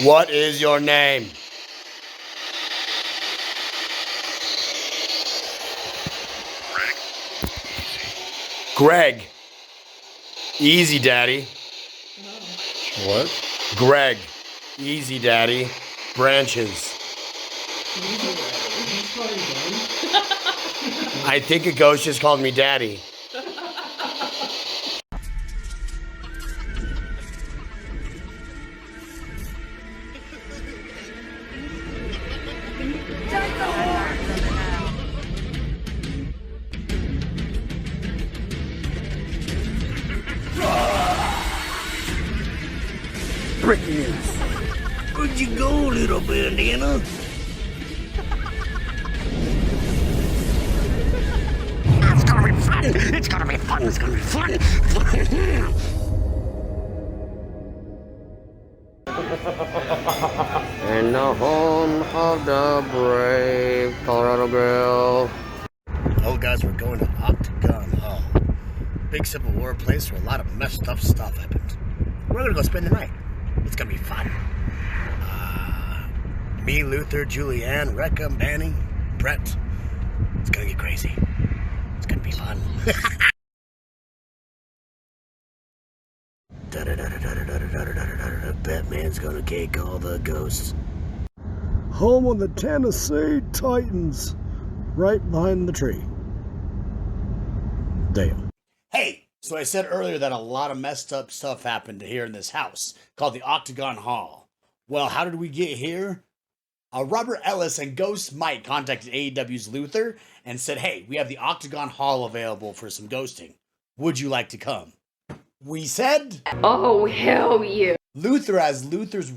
What is your name? Greg. Easy, Daddy. What? Greg. Easy, Daddy. Branches. I think a ghost just called me Daddy. Breaking news. Where'd you go, little bandana? It's gonna be fun. It's gonna be fun. It's gonna be fun. In the home of the brave, Colorado Grill. Oh, guys, we're going to Octagon Hall. Big Civil War place where a lot of messed up stuff happened. We're gonna go spend the night. It's gonna be fun. Me, Luther, Julianne, Rekha, Manny, Brett. It's gonna get crazy. It's gonna be fun. Batman's gonna cake all the ghosts. Home of the Tennessee Titans. Right behind the tree. Damn. Hey, so I said earlier that a lot of messed up stuff happened here in this house called the Octagon Hall. Well, how did we get here? Robert Ellis and Ghost Mike contacted AEW's Luther and said, hey, we have the Octagon Hall available for some ghosting. Would you like to come? We said, oh, hell yeah. Luther has Luther's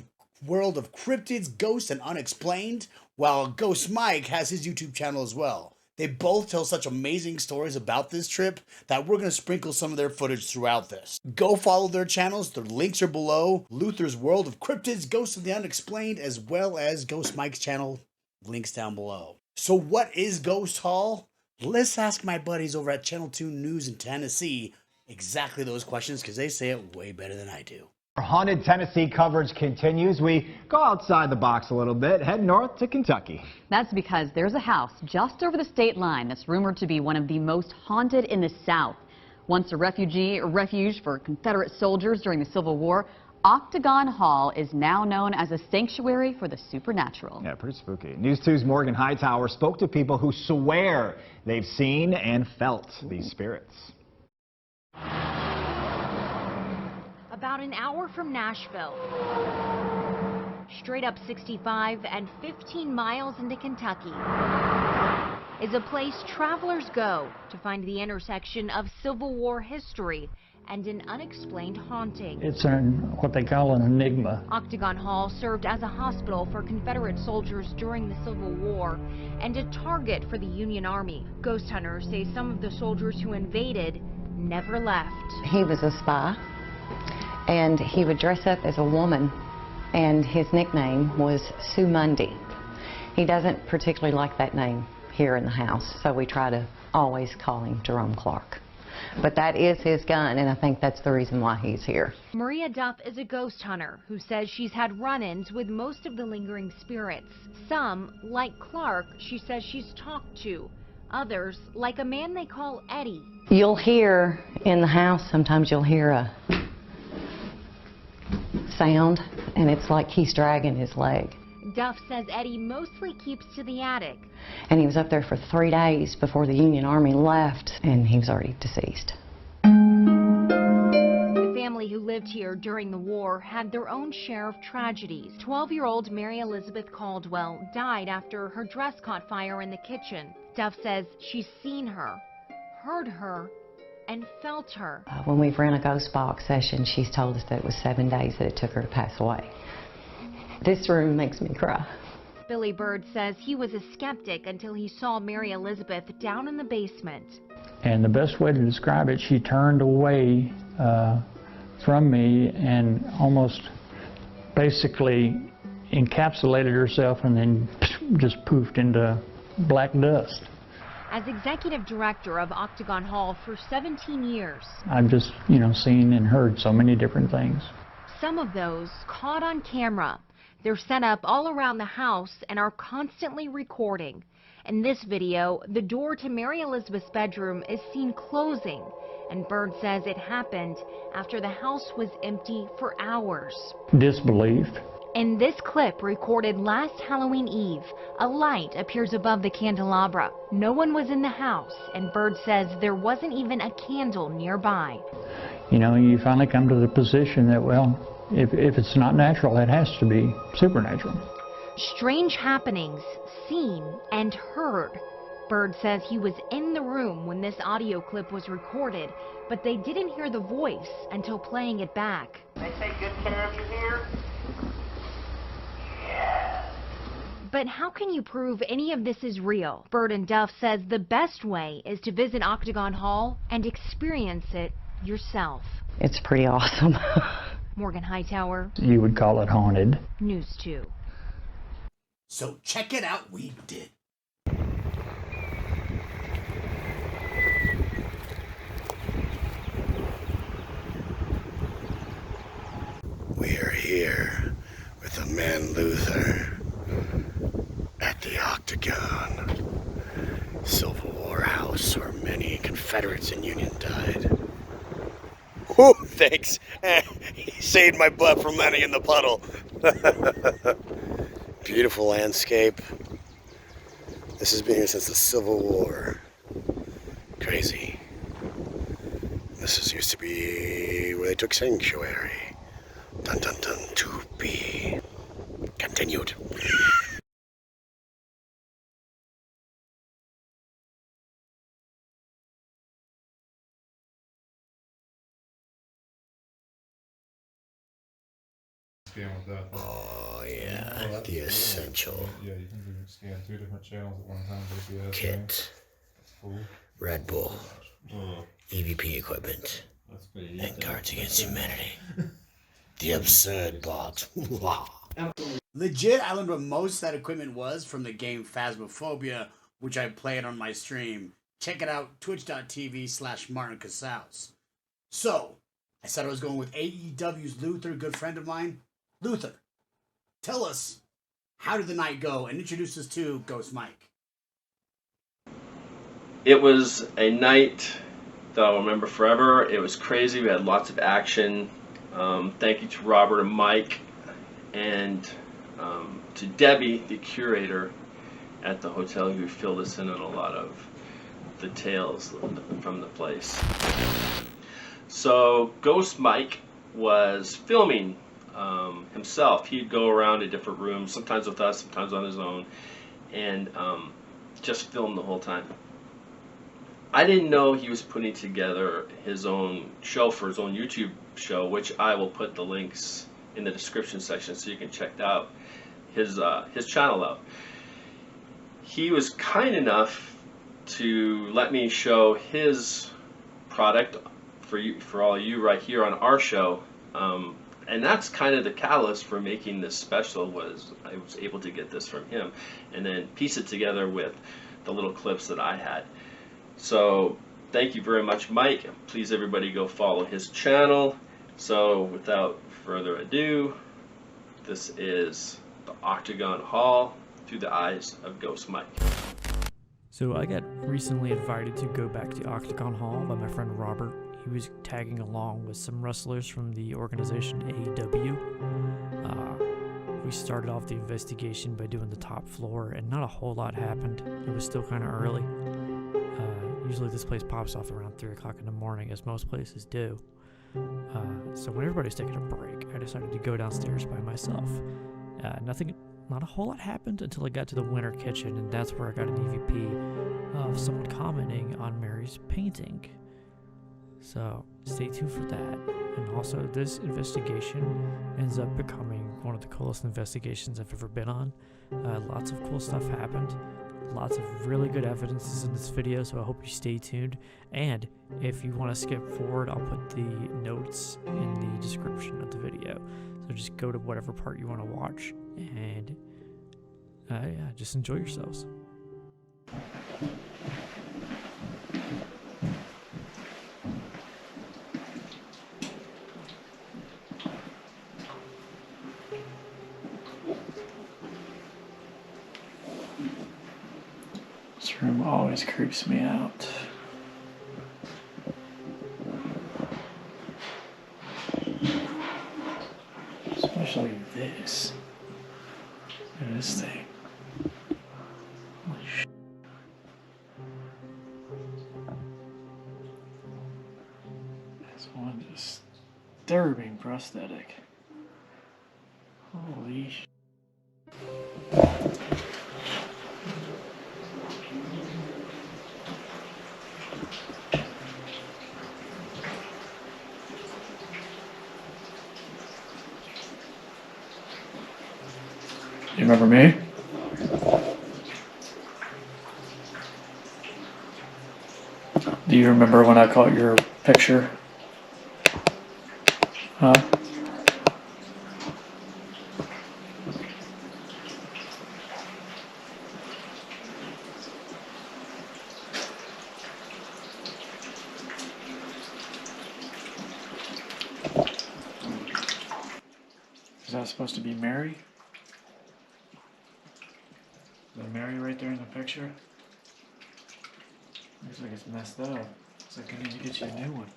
World of Cryptids, Ghosts, and Unexplained, while Ghost Mike has his YouTube channel as well. They both tell such amazing stories about this trip that we're going to sprinkle some of their footage throughout this. Go follow their channels. Their links are below. Luther's World of Cryptids, Ghosts of the Unexplained, as well as Ghost Mike's channel. Links down below. So what is Ghost Hall? Let's ask my buddies over at Channel 2 News in Tennessee exactly those questions because they say it way better than I do. Our Haunted Tennessee coverage continues. We go outside the box a little bit, head north to Kentucky. That's because there's a house just over the state line that's rumored to be one of the most haunted in the South. Once a refuge for Confederate soldiers during the Civil War, Octagon Hall is now known as a sanctuary for the supernatural. Yeah, pretty spooky. News 2's Morgan Hightower spoke to people who swear they've seen and felt these spirits. About an hour from Nashville, straight up 65 and 15 miles into Kentucky, is a place travelers go to find the intersection of Civil War history and an unexplained haunting. It's what they call an enigma. Octagon Hall served as a hospital for Confederate soldiers during the Civil War and a target for the Union Army. Ghost hunters say some of the soldiers who invaded never left. He was a spy, and he would dress up as a woman, and his nickname was Sue Mundy. He doesn't particularly like that name here in the house, so we try to always call him Jerome Clark. But that is his gun, and I think that's the reason why he's here. Maria Duff is a ghost hunter who says she's had run-ins with most of the lingering spirits. Some, like Clark, she says she's talked to. Others, like a man they call Eddie. You'll hear in the house, sometimes you'll hear a sound, and it's like he's dragging his leg. Duff says Eddie mostly keeps to the attic. And he was up there for 3 days before the Union Army left, and he was already deceased. The family who lived here during the war had their own share of tragedies. 12-year-old Mary Elizabeth Caldwell died after her dress caught fire in the kitchen. Duff says she's seen her, heard her, and felt her. When we've ran a ghost box session, she's told us that it was 7 days that it took her to pass away. This room makes me cry. Billy Bird says he was a skeptic until he saw Mary Elizabeth down in the basement. And the best way to describe it, she turned away from me and almost basically encapsulated herself and then just poofed into black dust. As executive director of Octagon Hall for 17 years, I've just, seen and heard so many different things. Some of those caught on camera. They're set up all around the house and are constantly recording. In this video, the door to Mary Elizabeth's bedroom is seen closing, and Bird says it happened after the house was empty for hours. Disbelief. In this clip recorded last Halloween Eve, a light appears above the candelabra. No one was in the house, and Bird says there wasn't even a candle nearby. You know, you finally come to the position that, well, if it's not natural, it has to be supernatural. Strange happenings seen and heard. Bird says he was in the room when this audio clip was recorded, but they didn't hear the voice until playing it back. They take good care of you here? But how can you prove any of this is real? Bird and Duff says the best way is to visit Octagon Hall and experience it yourself. It's pretty awesome. Morgan Hightower. You would call it haunted. News 2. So check it out, we did. We are here with the man Luther at the Octagon, Civil War house where many Confederates and Union died. Whew, thanks. He saved my butt from landing in the puddle. Beautiful landscape. This has been here since the Civil War. Crazy. This used to be where they took sanctuary. Dun dun dun, to be continued. Oh yeah, the essential. Yeah, you can scan 2 different channels at one time. Kit, Red Bull, EVP equipment, and Cards Against Humanity. The absurd bot. Legit, I learned what most of that equipment was from the game Phasmophobia, which I played on my stream. Check it out, twitch.tv/Martin Casaus. So, I said I was going with AEW's Luther, a good friend of mine. Luther, tell us, how did the night go? And introduce us to Ghost Mike. It was a night that I'll remember forever. It was crazy. We had lots of action. Thank you to Robert and Mike, and to Debbie, the curator at the hotel, who filled us in on a lot of the tales from the place. So Ghost Mike was filming himself. He'd go around to different rooms, sometimes with us, sometimes on his own, and just film the whole time. I didn't know he was putting together his own show for his own YouTube show, which I will put the links in the description section so you can check out his channel out. He was kind enough to let me show his product for all you right here on our show, and that's kind of the catalyst for making this special. Was I was able to get this from him and then piece it together with the little clips that I had. So thank you very much, Mike. Please everybody go follow his channel. So without further ado, this is the Octagon Hall through the eyes of Ghost Mike. So I got recently invited to go back to Octagon Hall by my friend Robert. He was tagging along with some wrestlers from the organization AEW. We started off the investigation by doing the top floor, and not a whole lot happened. It was still kind of early. Usually this place pops off around 3 o'clock in the morning, as most places do. So when everybody's taking a break, I decided to go downstairs by myself. Not a whole lot happened until I got to the winter kitchen, and that's where I got an EVP of someone commenting on Mary's painting. So stay tuned for that. And also, this investigation ends up becoming one of the coolest investigations I've ever been on. Lots of cool stuff happened. Lots of really good evidences in this video, so I hope you stay tuned. And if you want to skip forward, I'll put the notes in the description of the video. So just go to whatever part you want to watch, and yeah, just enjoy yourselves. This room always creeps me out. Especially this. Look at this thing. Holy shit. That's one disturbing prosthetic. Holy shit. You remember me? Do you remember when I caught your picture? Huh? Is that supposed to be Mary? Is that Mary right there in the picture? Looks like it's messed up. Looks like I need to get you a new one.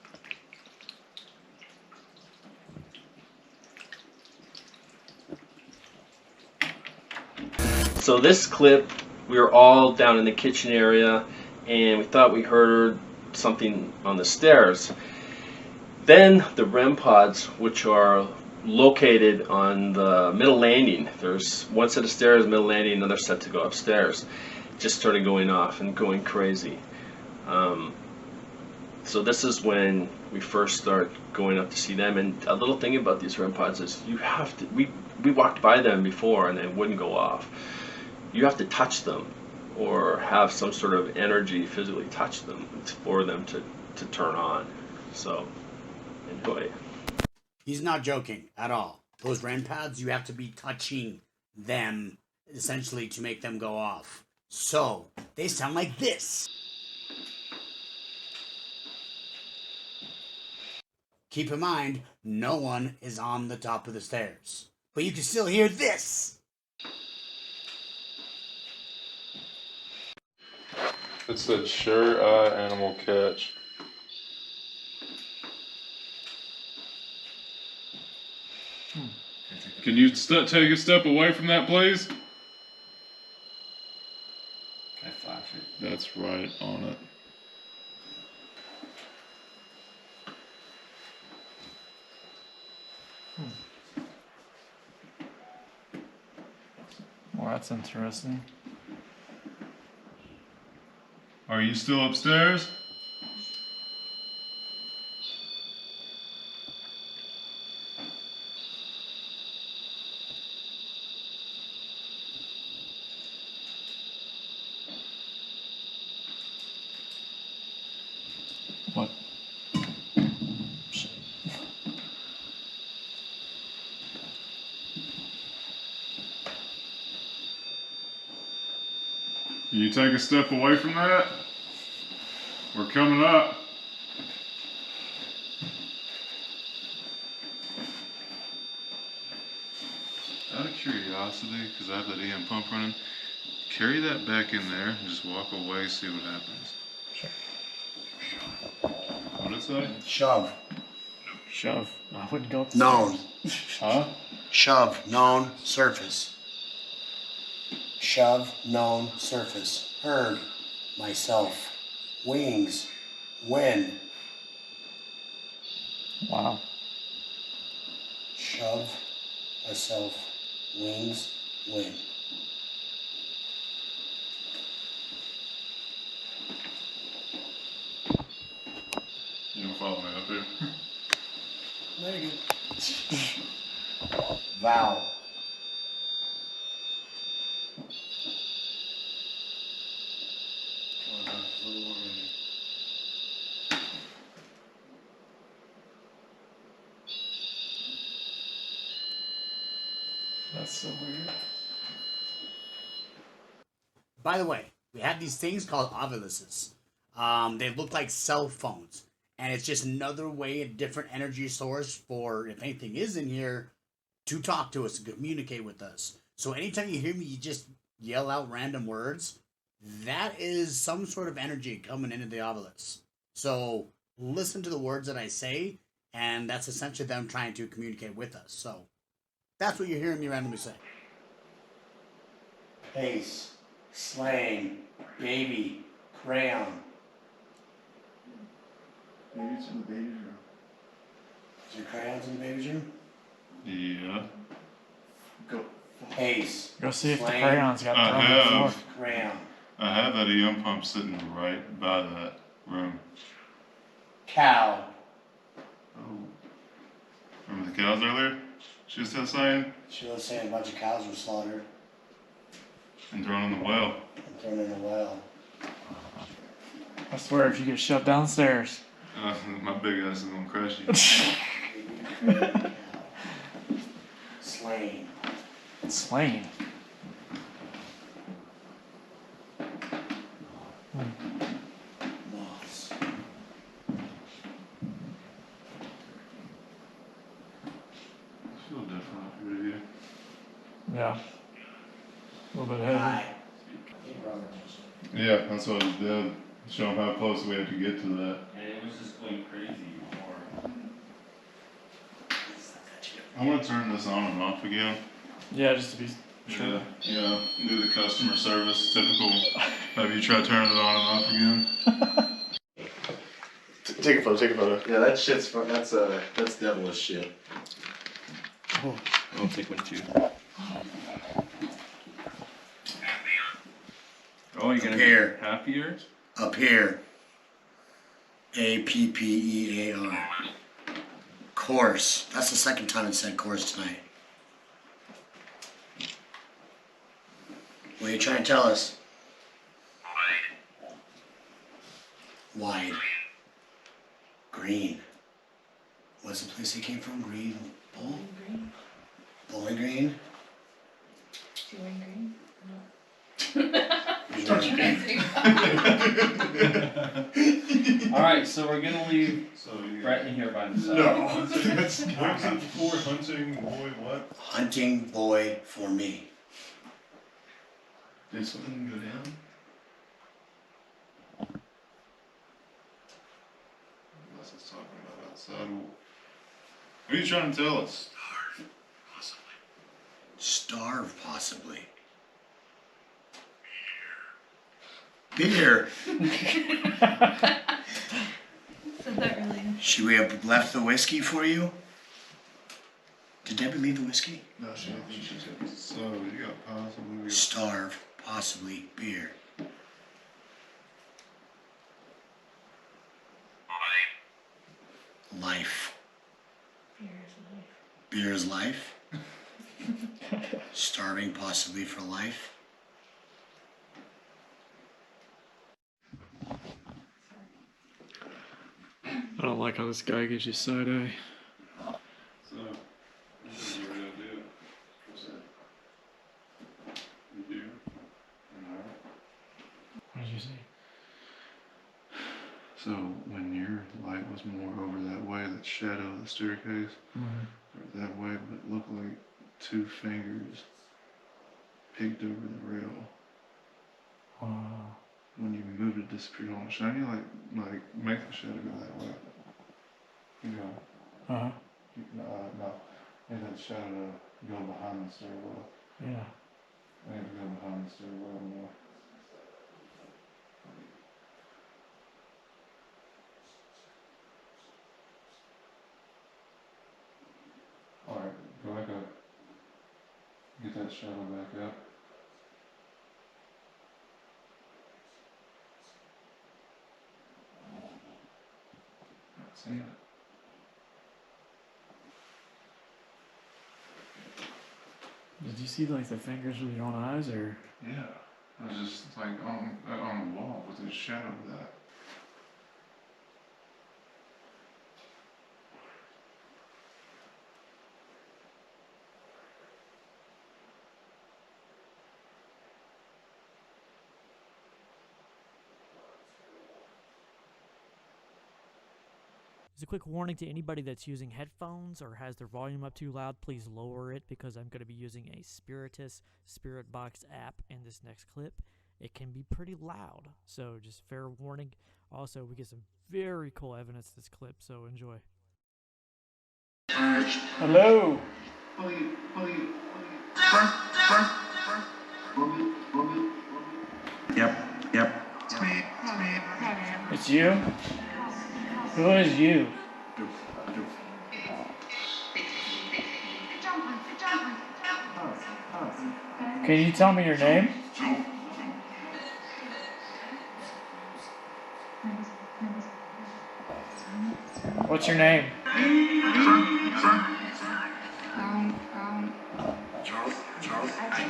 So this clip, we were all down in the kitchen area and we thought we heard something on the stairs. Then the REM pods, which are located on the middle landing, there's one set of stairs, middle landing, another set to go upstairs, just started going off and going crazy. So this is when we first start going up to see them. And a little thing about these REM pods is you have to, we walked by them before and they wouldn't go off. You have to touch them or have some sort of energy physically touch them for them to turn on. So enjoy. He's not joking at all. Those REM pads, you have to be touching them essentially to make them go off. So they sound like this. Keep in mind, no one is on the top of the stairs. But you can still hear this. It said sure eye animal catch. Can you take a step away from that, please? Okay, 5 feet. That's right on it. Well, that's interesting. Are you still upstairs? What? Can you take a step away from that? We're coming up. Out of curiosity, because I have that EM pump running, carry that back in there and just walk away, see what happens. Sure. What did it say? Shove. Shove. I wouldn't go up the Known. stairs. Huh? Shove. Known. Surface. Shove. Known. Surface. Heard. Myself. Wings. When. Wow. Shove. Myself. Wings. When. You don't follow me up here? Very good. Vow. That's so weird. By the way, we have these things called oviluses. They look like cell phones. And it's just another way, a different energy source for, if anything is in here, to talk to us, to communicate with us. So anytime you hear me, you just yell out random words. that is some sort of energy coming into the obelisk. So listen to the words that I say, and that's essentially them trying to communicate with us. So that's what you're hearing me randomly say. Pace, slang, baby, crayon. Maybe it's in the baby's room. Is there crayons in the baby's room? Yeah. Go. Pace. Go see if the slang, crayons got thrown on the floor. Crayon. I have that EM pump sitting right by that room. Cow. Oh. Remember the cows earlier? She was still saying? She was saying a bunch of cows were slaughtered. And thrown in the well. And thrown in the well. I swear, if you get shoved downstairs. My big ass is gonna crush you. Slain. Slain. Moths. I feel different after with you. Yeah. A little bit heavy. Hi. Yeah, that's what I did. Show them how close we had to get to that. And it was just going crazy more. I want to turn this on and off again. Yeah, just to be sure. Yeah, do the customer service, typical. Have you try turning it on and off again? Take a photo. Yeah, that shit's fun. That's devilish shit. Oh. I'll take one too. Oh, you're gonna be happier? Up here. APPEAR. Course. That's the second time it said course tonight. What are you trying to tell us? Wide. Green. What's the place they came from? Green. Bull? Bowling Green? Bowling Green? Don't you Alright, so we're gonna leave Brett in here by himself. No, that's for hunting boy what? Hunting boy for me. Did something go down? Unless it's talking about outside. What are you trying to tell us? Starve, possibly. Beer. Should we have left the whiskey for you? Did Debbie leave the whiskey? No, she don't think she's got. So you got possibly. Starve, possibly beer. Life. Beer is life. Starving, possibly for life. I don't like how this guy gives you side eye. So, this is your real deal. What's that? You do? What did you say? So, when your light was more over that way, that shadow of the staircase, or that way, but it looked like two fingers peeked over the rail. When you moved it, disappeared on the shiny, like make the shadow go that way. You go. No. Make that shadow go behind the stairwell. Yeah. I need to go behind the stairwell more. Alright, go back up. Get that shadow back up. Not seeing it. Did you see like the fingers with your own eyes, or? Yeah, it was just like on the wall with the shadow of that. As a quick warning to anybody that's using headphones or has their volume up too loud, please lower it because I'm going to be using a Spirit Box app in this next clip. it can be pretty loud. So just fair warning. Also, we get some very cool evidence this clip, so enjoy. Hello. Yep. It's you? Who is you? Can you tell me your name? What's your name?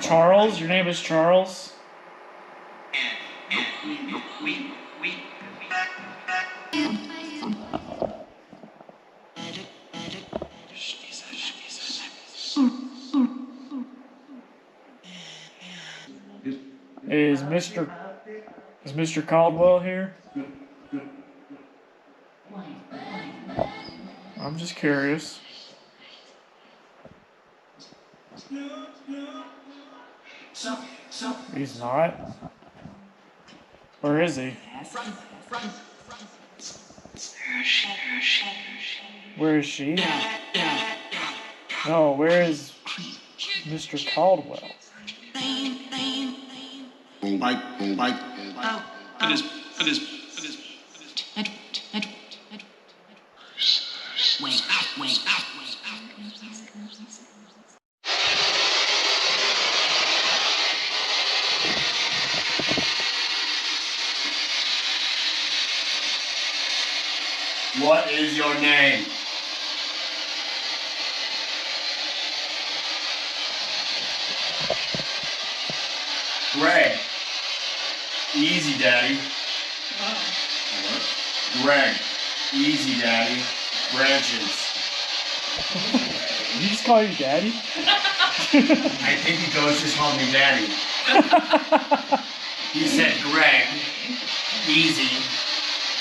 Charles? Your name is Charles? Is Mr. Caldwell here? I'm just curious. He's not. Where is he? Where is she? No, where is Mr. Caldwell? What is your name? Greg. Easy, Daddy. What? Greg. Easy, Daddy. Branches. Did he just call you Daddy? I think he goes just called me Daddy. He said Greg. Easy.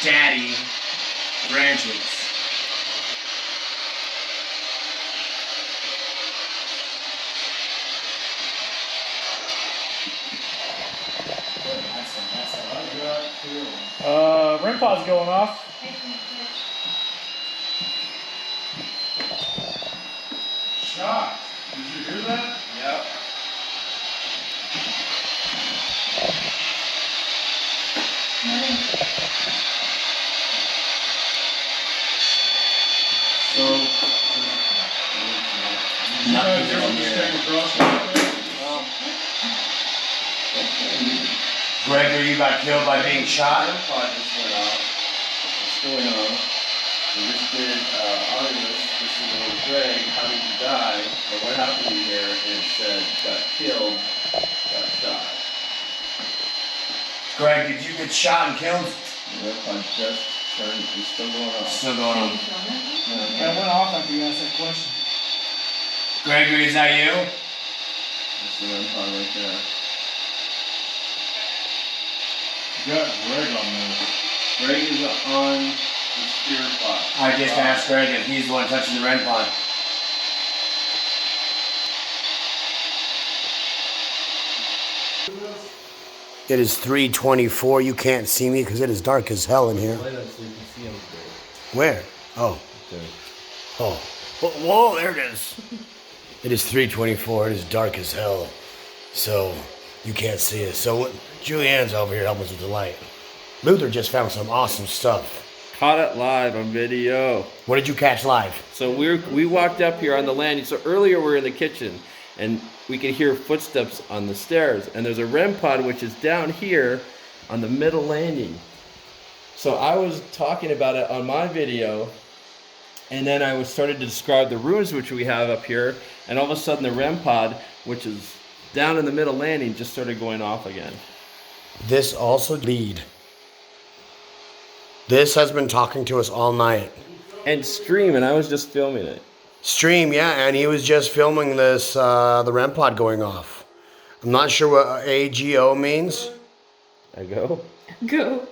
Daddy. Branches. REM pod's going off. Shot. Did you hear that? Yep. Nothing from here. Gregory, you got killed by being shot? The pod just went off. What's going on? We just did August. This is little Greg. How did you die? But what happened here? It said got killed, got shot. Greg, did you get shot and killed? Yep, I just turned. It's still going on. Still going on. That went off after you asked that question. Gregory, is that you? That's the REM pod right there. You got Greg on this. Greg is on the spirit box. I just asked Greg if he's the one touching the REM pod. It is 3:24. You can't see me because it is dark as hell in here. Where? Oh. Oh. Whoa, there it is. It is 3:24. It is dark as hell. So you can't see us. So Julianne's over here helping us with the light. Luther just found some awesome stuff. Caught it live on video. What did you catch live? So we walked up here on the landing. So earlier we were in the kitchen and we could hear footsteps on the stairs. And there's a REM pod which is down here on the middle landing. So I was talking about it on my video, and then I started to describe the rooms which we have up here, and all of a sudden the REM pod, which is down in the middle landing, just started going off again. This also lead. This has been talking to us all night. And Stream, and I was just filming it. Stream, yeah, and he was just filming this, the REM pod going off. I'm not sure what AGO means. I go? Go.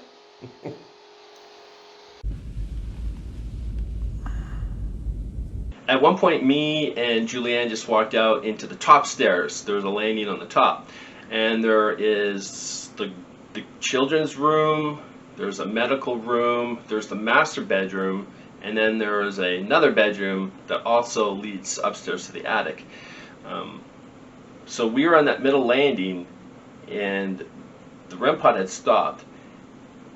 At one point, me and Julianne just walked out into the top stairs. There was a landing on the top. And there is the children's room, there's a medical room, there's the master bedroom, and then there is another bedroom that also leads upstairs to the attic. So we were on that middle landing, and the REM pod had stopped.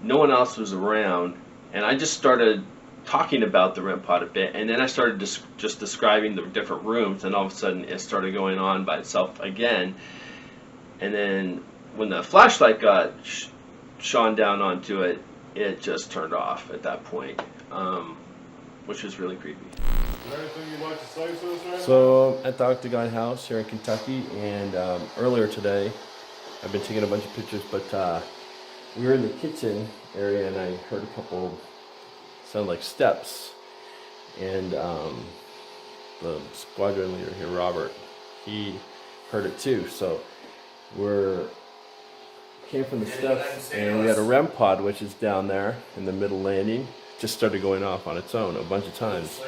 No one else was around, and I just started talking about the REM pod a bit, and then I started just describing the different rooms, and all of a sudden it started going on by itself again. And then when the flashlight got shone down onto it, it just turned off at that point, which was really creepy. Is there anything you'd like to say to us right So at the Octagon House here in Kentucky, and earlier today, I've been taking a bunch of pictures, but we were in the kitchen area and I heard a couple sound like steps, and the squadron leader here, Robert, he heard it too. So came from the steps, and we had a REM pod which is down there in the middle landing. Just started going off on its own a bunch of times.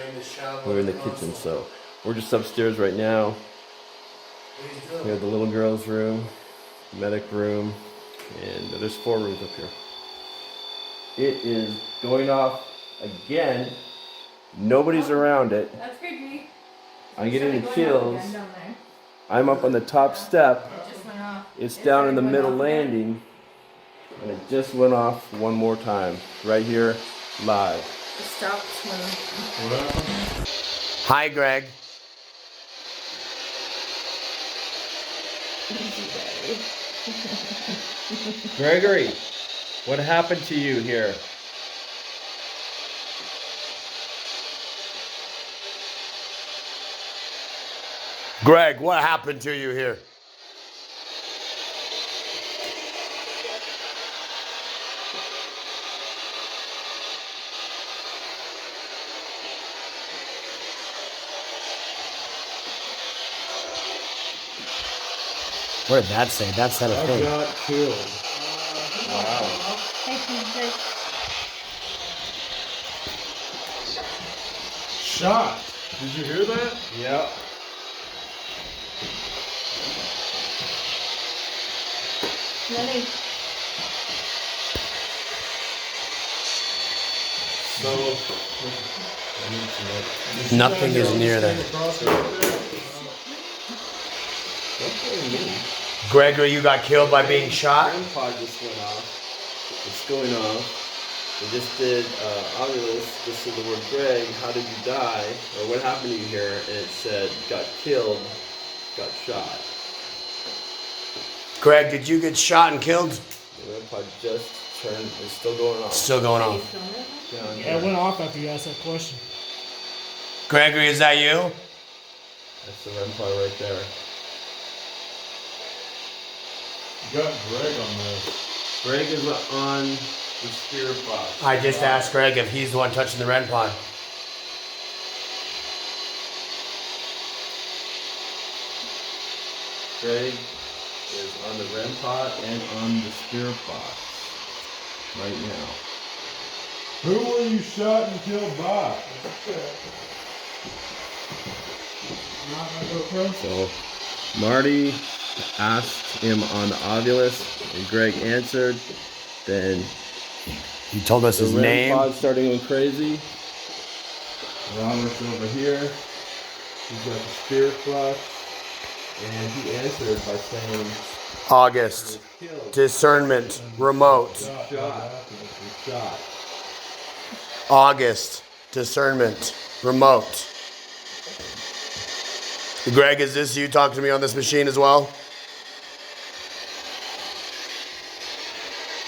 We were in the kitchen, so we're just upstairs right now. We have the little girl's room, medic room, and there's 4 rooms up here. It is going off again. Nobody's around it. That's creepy. I'm getting the chills. I'm up on the top step. It's down in the middle landing, and it just went off one more time right here live. It stopped when... Hi, Greg. Gregory, what happened to you here? Greg, what happened to you here? What did that say? That said a I thing. got killed. Wow. Shot. Did you hear that? Yep. Ready? So Nothing is near that. Gregory, you got killed by being shot? REM pod just went off. It's going off. We just did Oculus, just said the word Greg, how did you die? Or what happened to you here? And it said got killed, got shot. Greg, did you get shot and killed? The REM pod just turned, it's still going off. Still going on. Yeah, it went off after you asked that question. Gregory, is that you? That's the REM pod right there. You got Greg on this. Greg is on the spirit box. I just asked Greg if he's the one touching the REM pod. Greg is on the REM pod and on the spirit box right now. Who were you shot and killed by? So Marty asked him on the Ovilus, and Greg answered. Then he told us his name. The REM pod started going crazy. Robert's over here. He's got the spirit box, and he answered by saying, August. Discernment. Remote. Shot. August. Discernment. Remote. Greg, is this you talking to me on this machine as well?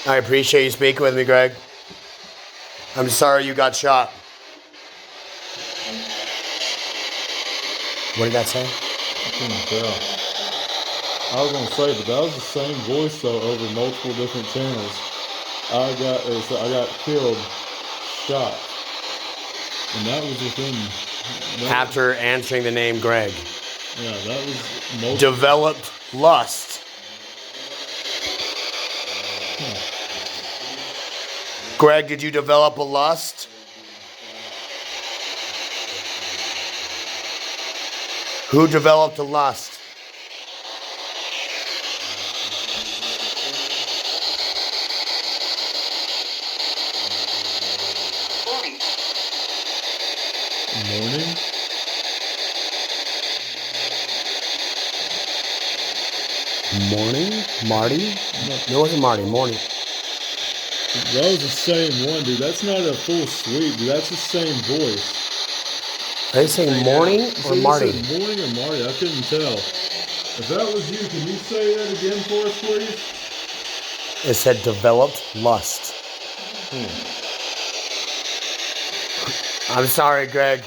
I appreciate you speaking with me, Greg. I'm sorry you got shot. What did that say? I couldn't tell. I was gonna say, but that was the same voice though over multiple different channels. I got killed, shot, and that was within. After answering the name Greg. Yeah, that was multiple. Developed lust. Greg, did you develop a lust? Who developed a lust? Morning? Marty? No, it wasn't Marty. Morning. That was the same one, dude. That's not a full suite, dude. That's the same voice. Are they saying morning or Marty? You said morning or Marty? I couldn't tell. If that was you, can you say that again for us, please? It said developed lust. I'm sorry, Greg.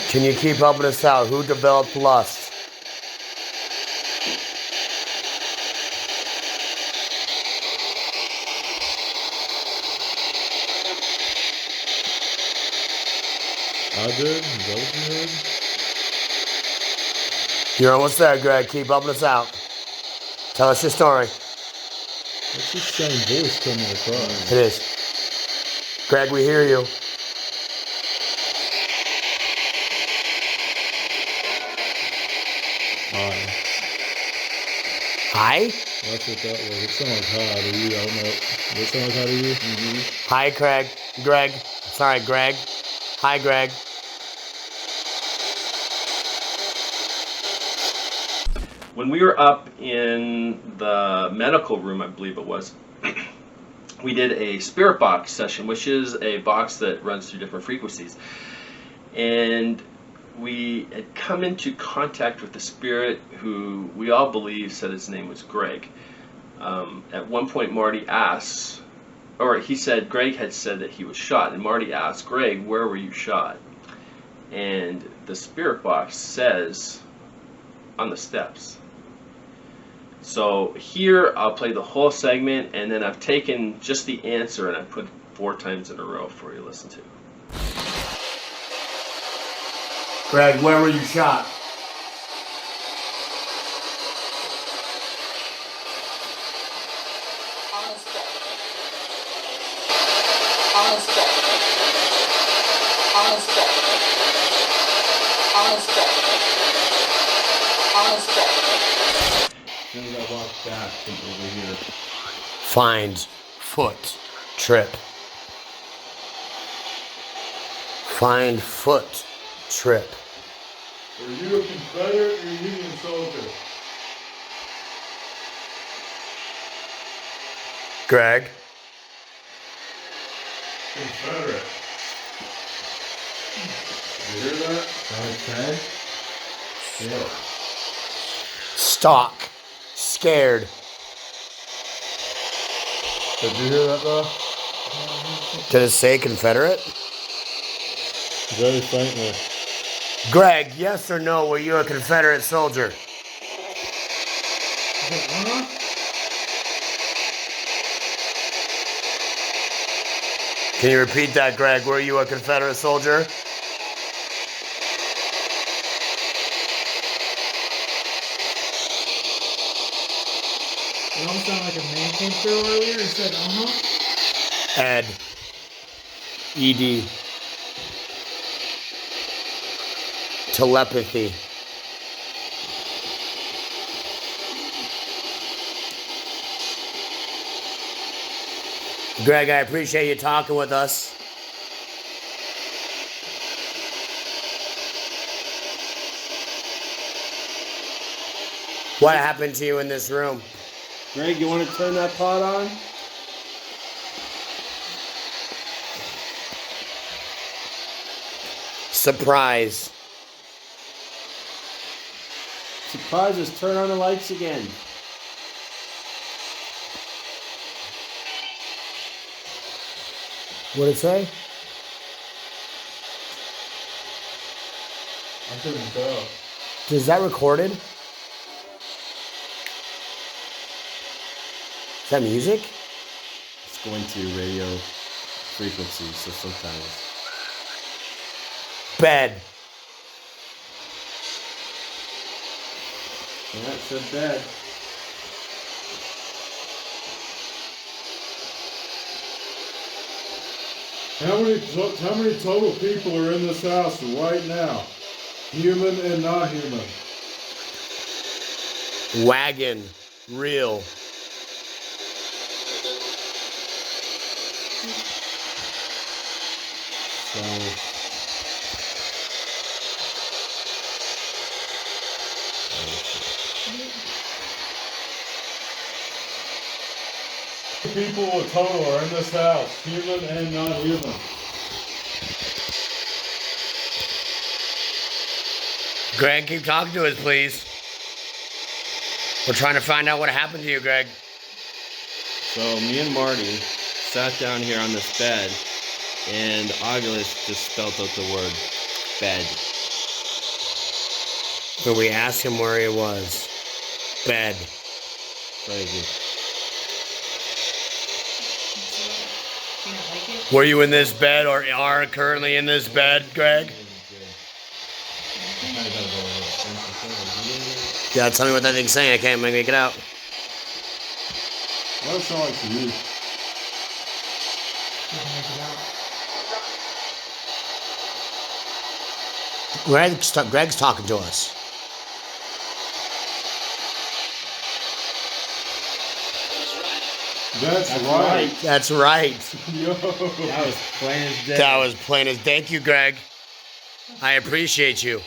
Can you keep helping us out? Who developed lust? I did? Is that what you heard? You're almost there, Greg. Keep helping us out. Tell us your story. It's the same voice coming across. It is. Greg, we hear you. Hi. Hi? That's what that was. It sounded like hi to you. I don't know. Does it sound like hi to you? Mm-hmm. Hi, Craig. Greg. Sorry, Greg. Hi, Greg. When we were up in the medical room, I believe it was, we did a spirit box session, which is a box that runs through different frequencies. And we had come into contact with the spirit who we all believe said his name was Greg. At one point, Marty asks, or he said Greg had said that he was shot, and Marty asked, Greg, where were you shot? And the spirit box says, on the steps. So here I'll play the whole segment, and then I've taken just the answer and I put it 4 times in a row for you to listen to. Greg, where were you shot? Find foot trip. Find foot trip. Were you a Confederate or Union soldier? Greg. Confederate. Did you hear that? Okay. Yeah. Stock. Scared. Did you hear that though? Did it say Confederate? Very faintly. Greg, yes or no, were you a Confederate soldier? Can you repeat that, Greg? Were you a Confederate soldier? It almost sounded like a man came through earlier and said, Ed. ED. Telepathy. Greg, I appreciate you talking with us. What happened to you in this room? Greg, you want to turn that pot on? Surprise. Surprise us, turn on the lights again. What'd it say? I couldn't tell. Is that recorded? Is that music? It's going to radio frequency, so sometimes. Bed. Yeah, it said bed. How many total people are in this house right now? Human and not human. Wagon. Real. So People with total are in this house, human and non-human. Greg, keep talking to us, please. We're trying to find out what happened to you, Greg. So me and Marty sat down here on this bed, and Oculus just spelled out the word bed. When we asked him where he was, bed. Crazy. Were you in this bed or are currently in this bed, Greg? Yeah, tell me what that thing's saying. I can't make it out. What does it sound like to you? Greg's talking to us. That's right. That's right. Yo. That was plain as day. That was plain as. Thank you, Greg. I appreciate you.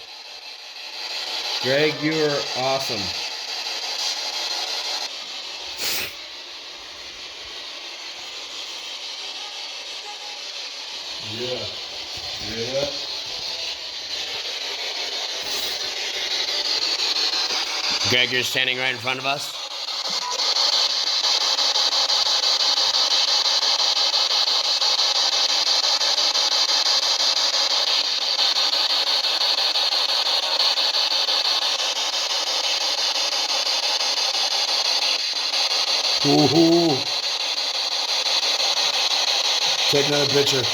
Greg, you were awesome. Yeah. Yeah. Greg, you're standing right in front of us. Woohoo! Take another picture. Look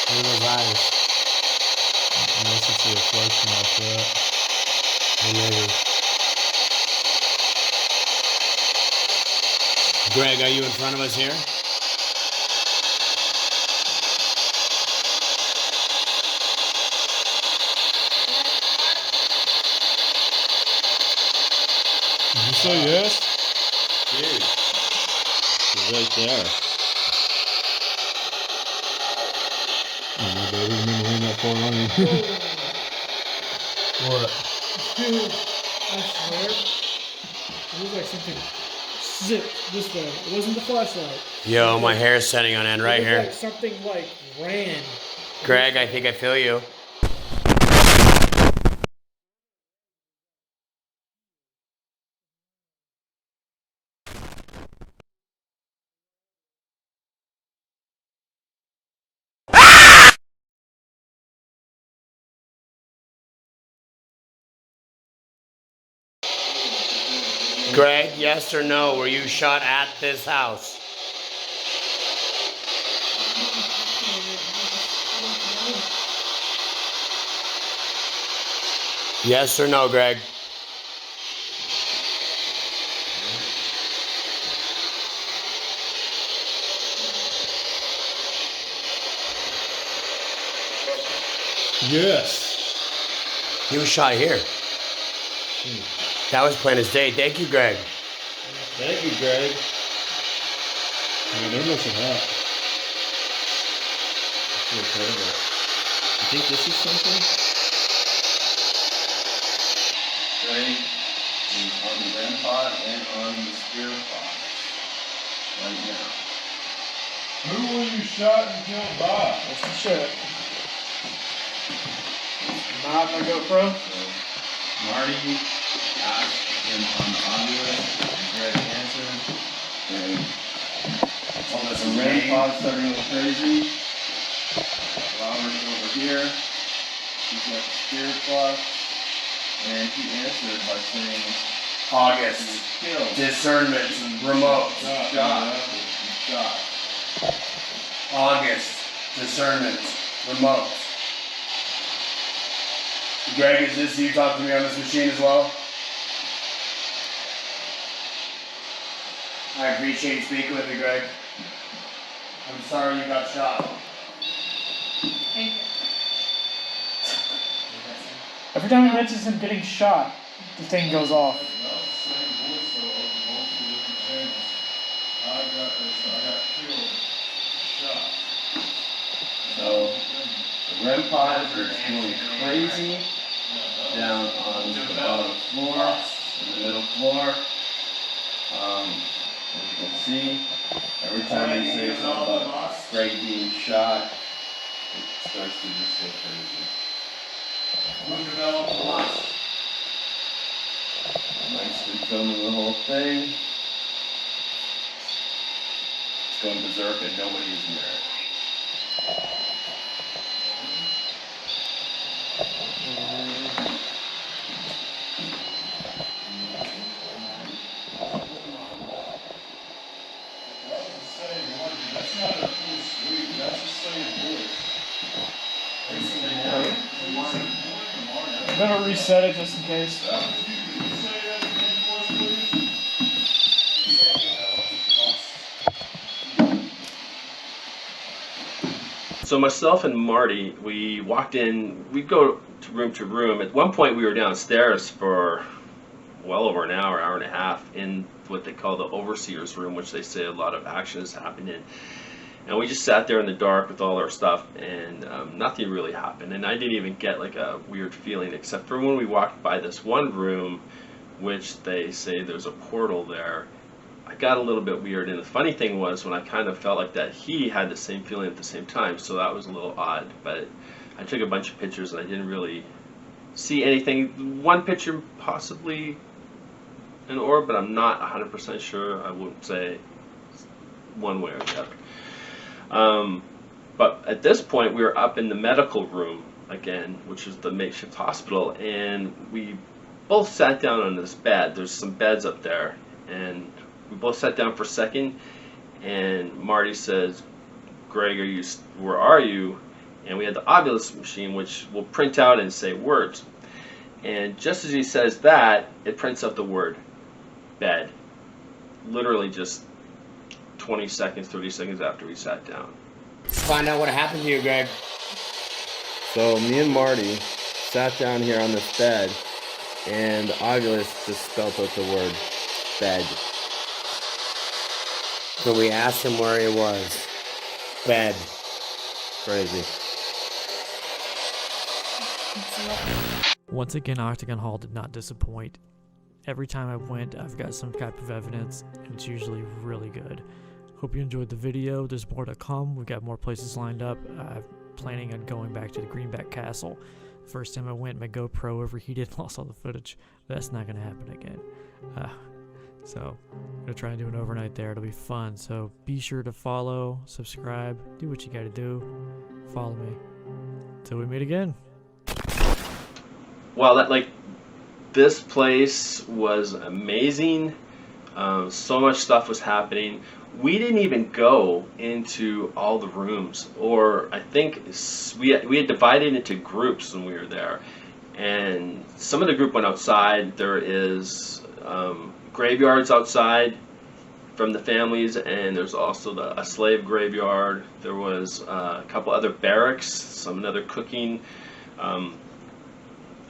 at those eyes. Unless it's a reflection like that. Maybe. Greg, are you in front of us here? Did you say yes? Dude. He's right there. Oh my God, we didn't lean that far on you. What? Dude, I swear. It was like something zipped this way. It wasn't the flashlight. Yo, my hair's setting on end right It was here. like something like ran. Greg, I think I feel you. Greg, yes or no, were you shot at this house? Yes or no, Greg? Yes. He was shot here. That was plain as day. Thank you, Greg. Thank you, Greg. Man, they're looking hot. That's incredible. You think this is something? Greg is on the REM pod and on the spirit pod right now. Who were you shot and killed by? That's the shit. Not my GoPro. Marty asked him on the audio, and Greg answered, and all this REM pod started going crazy. Robert's over here. He's got the spirit box, and he answered by saying, August. he was killed. Discernment. Remote. Shot. August. Discernment. Remote. Greg, is this you talking to me on this machine as well? I appreciate you speaking with me, Greg. I'm sorry you got shot. Thank you. Every time he mentions him getting shot, the thing goes off. That was the same voice though over multiple different channels. I got killed, shot. So, the REM pods are going crazy down on the bottom floor. in the middle floor. As you can see, every time we say something about Greg being shot, it starts to just go crazy. Who developed the lust? Mike's been filming the whole thing. It's going berserk and nobody is near it. I'm gonna reset it just in case. So myself and Marty, we walked in, we'd go to room. At one point we were downstairs for well over an hour, hour and a half in what they call the overseer's room, which they say a lot of action has happened in. And we just sat there in the dark with all our stuff, and nothing really happened. And I didn't even get like a weird feeling, except for when we walked by this one room, which they say there's a portal there. I got a little bit weird, and the funny thing was when I kind of felt like that, he had the same feeling at the same time, so that was a little odd. But I took a bunch of pictures, and I didn't really see anything. One picture, possibly an orb, but I'm not 100% sure. I wouldn't say one way or the other. But at this point, we were up in the medical room again, which is the makeshift hospital, and we both sat down on this bed. There's some beds up there, and we both sat down for a second, and Marty says, "Greg, where are you?" And we had the Ovilus machine, which will print out and say words. And just as he says that, it prints out the word bed. Literally just 20 seconds, 30 seconds after we sat down. Let's find out what happened to you, Greg. So me and Marty sat down here on this bed, and Ovilus just spelled out the word bed. So we asked him where he was. Bed. Crazy. Once again, Octagon Hall did not disappoint. Every time I went, I've got some type of evidence, and it's usually really good. Hope you enjoyed the video. There's more to come. We've got more places lined up. I'm planning on going back to the Greenback Castle. The first time I went, my GoPro overheated and lost all the footage. That's not going to happen again. So I'm going to try and do an overnight there. It'll be fun. So be sure to follow, subscribe, do what you got to do. Follow me. Till we meet again. Well, this place was amazing. So much stuff was happening. We didn't even go into all the rooms, or I think we had divided into groups when we were there. And some of the group went outside. There is graveyards outside from the families, and there's also a slave graveyard. There was a couple other barracks, another cooking.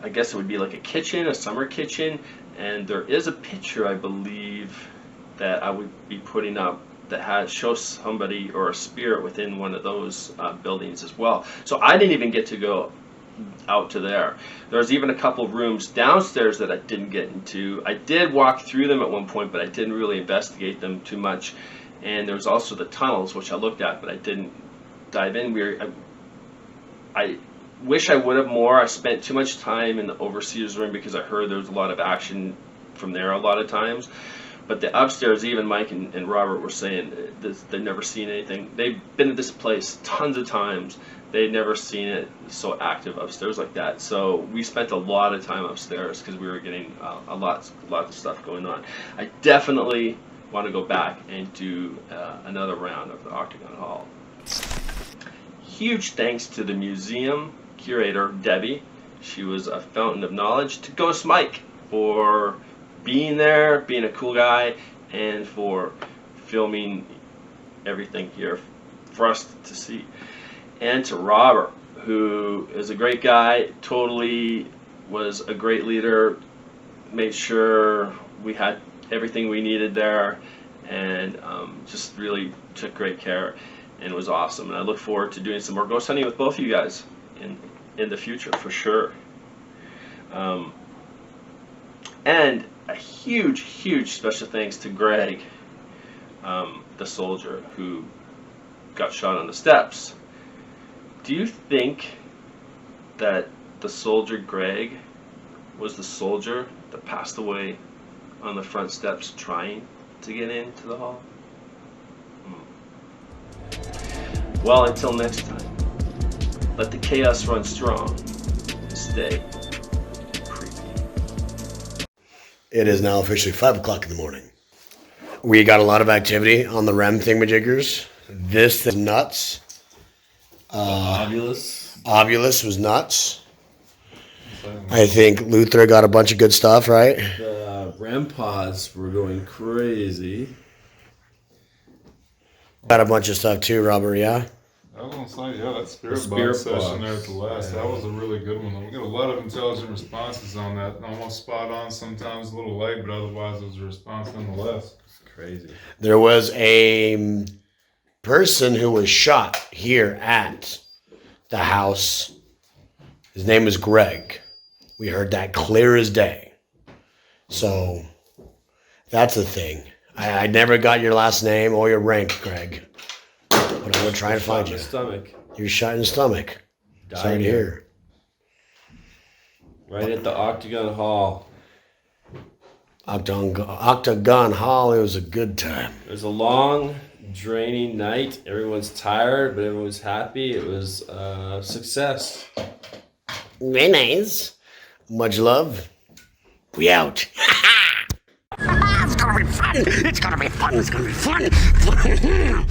I guess it would be like a kitchen, a summer kitchen, and there is a picture, I believe, that I would be putting up that shows somebody or a spirit within one of those buildings as well. So I didn't even get to go out to there. There's even a couple of rooms downstairs that I didn't get into. I did walk through them at one point, but I didn't really investigate them too much. And there's also the tunnels, which I looked at, but I didn't dive in. I wish I would have more. I spent too much time in the overseer's room because I heard there was a lot of action from there a lot of times. But the upstairs, even Mike and Robert were saying they've never seen anything. They've been to this place tons of times. They'd never seen it so active upstairs like that. So we spent a lot of time upstairs because we were getting a lot of stuff going on. I definitely want to go back and do another round of the Octagon Hall. Huge thanks to the museum curator, Debbie. She was a fountain of knowledge. To Ghost Mike for being there, being a cool guy, and for filming everything here for us to see. And to Robert, who is a great guy, totally was a great leader, made sure we had everything we needed there, and just really took great care, and it was awesome. And I look forward to doing some more ghost hunting with both of you guys in the future for sure. And a huge, huge special thanks to Greg, the soldier who got shot on the steps. Do you think that the soldier Greg was the soldier that passed away on the front steps trying to get into the hall? Well, until next time, let the chaos run strong and stay creepy. It is now officially 5 o'clock in the morning. We got a lot of activity on the REM thingamajiggers. This is nuts. Ovulus was nuts. I think Luther got a bunch of good stuff, right? The REM pods were going crazy. Got a bunch of stuff too, Robert, yeah? I was gonna say, yeah, that spirit box session there at the last, that was a really good one. We got a lot of intelligent responses on that. Almost spot on, sometimes a little late, but otherwise it was a response nonetheless. Crazy. There was a person who was shot here at the house. His name was Greg. We heard that clear as day. So that's the thing. I never got your last name or your rank, Greg. But I'm going to try and find you. Stomach. You're shot in the stomach. Sorry to hear. Right at the Octagon Hall. Octagon Hall, it was a good time. It was a long, draining night. Everyone's tired, but everyone's happy. It was a success. Very nice. Much love. We out. It's gonna be fun. It's gonna be fun. It's gonna be fun.